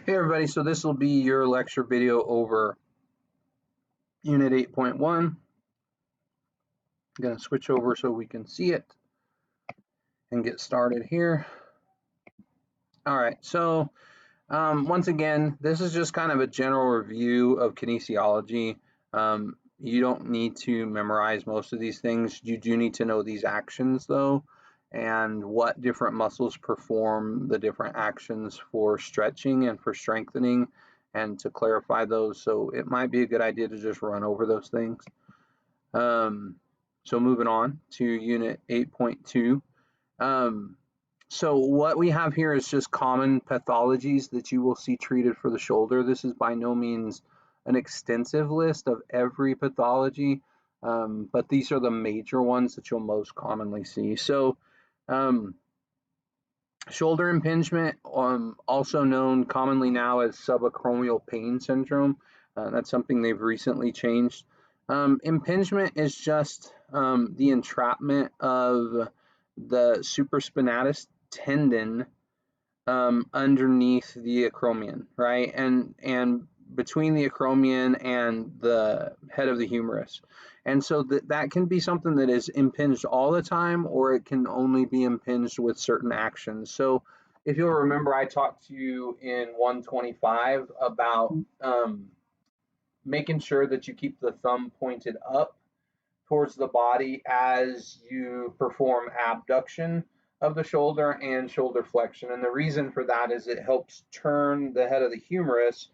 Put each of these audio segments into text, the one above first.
Hey everybody, so this will be your lecture video over Unit 8.1. I'm going to switch over so we can see it and get started here. All right, so once again, this is just kind of a general review of kinesiology. You don't need to memorize most of these things. You do need to know these actions though, and what different muscles perform the different actions for stretching and for strengthening, and to clarify those. So it might be a good idea to just run over those things. So moving on to Unit 8.2. So what we have here is just common pathologies that you will see treated for the shoulder. This is by no means an extensive list of every pathology, but these are the major ones that you'll most commonly see. So shoulder impingement, also known commonly now as subacromial pain syndrome. That's something they've recently changed. Impingement is just the entrapment of the supraspinatus tendon underneath the acromion, right? And between the acromion and the head of the humerus. And so that can be something that is impinged all the time, or it can only be impinged with certain actions. So if you'll remember, I talked to you in 125 about making sure that you keep the thumb pointed up towards the body as you perform abduction of the shoulder and shoulder flexion. And the reason for that is it helps turn the head of the humerus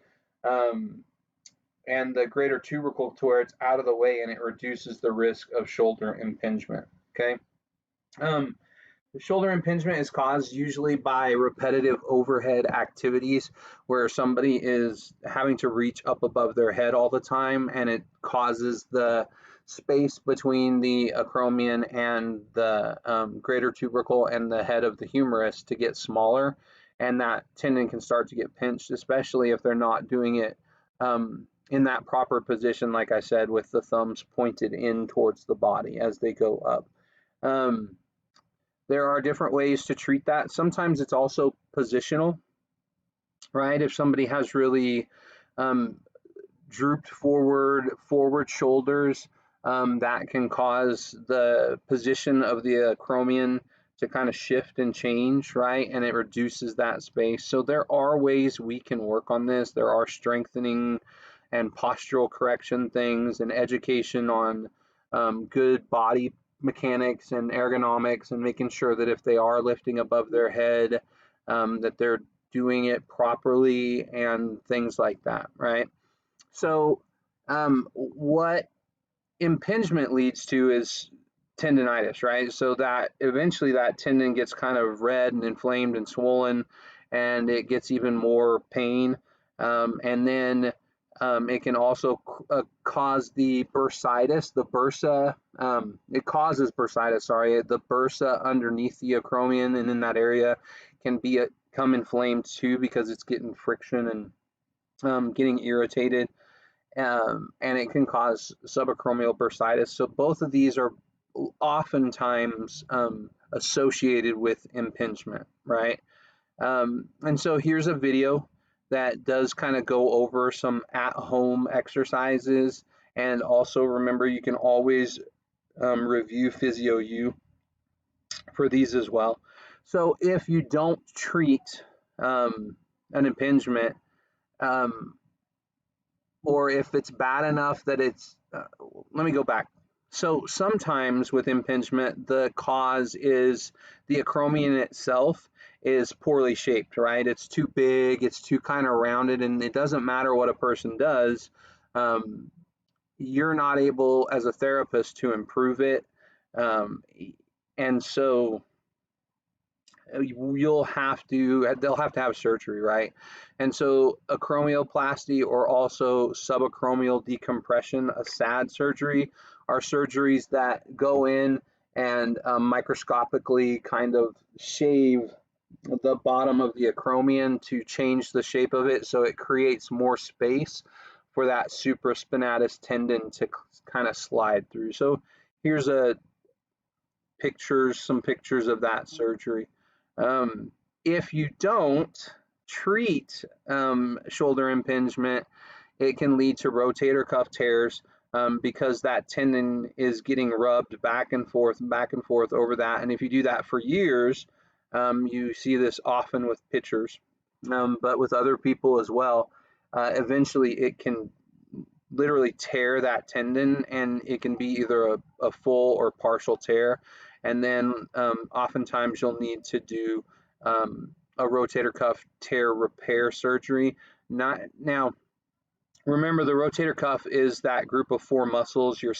and the greater tubercle towards out of the way, and it reduces the risk of shoulder impingement. Okay. The shoulder impingement is caused usually by repetitive overhead activities where somebody is having to reach up above their head all the time, and it causes the space between the acromion and the greater tubercle and the head of the humerus to get smaller, and that tendon can start to get pinched, especially if they're not doing it in that proper position, like I said, with the thumbs pointed in towards the body as they go up. There are different ways to treat that. Sometimes it's also positional, right? If somebody has really drooped forward shoulders, that can cause the position of the acromion to kind of shift and change, right? And it reduces that space. So there are ways we can work on this. There are strengthening and postural correction things and education on good body mechanics and ergonomics, and making sure that if they are lifting above their head, that they're doing it properly and things like that, right? So what impingement leads to is tendinitis, right? So that eventually that tendon gets kind of red and inflamed and swollen, and it gets even more pain. And then it can also cause the bursitis, the bursa. It causes bursitis, sorry. The bursa underneath the acromion and in that area can become inflamed too, because it's getting friction and getting irritated. And it can cause subacromial bursitis. So both of these are oftentimes associated with impingement, right? And so here's a video that does kind of go over some at-home exercises, and also remember you can always review PhysioU for these as well. So if you don't treat an impingement, or if it's bad enough that it's, let me go back. So sometimes with impingement, the cause is the acromion itself is poorly shaped, right? It's too big, it's too kind of rounded, and it doesn't matter what a person does. You're not able as a therapist to improve it. And so they'll have to have surgery, right? And so acromioplasty, or also subacromial decompression, a SAD surgery, are surgeries that go in and microscopically kind of shave the bottom of the acromion to change the shape of it, so it creates more space for that supraspinatus tendon to kind of slide through. So here's some pictures of that surgery. If you don't treat shoulder impingement, it can lead to rotator cuff tears because that tendon is getting rubbed back and forth over that. And if you do that for years, you see this often with pitchers, but with other people as well. Eventually, it can literally tear that tendon, and it can be either a full or partial tear. And then oftentimes you'll need to do a rotator cuff tear repair surgery. Not now. Remember, the rotator cuff is that group of four muscles, your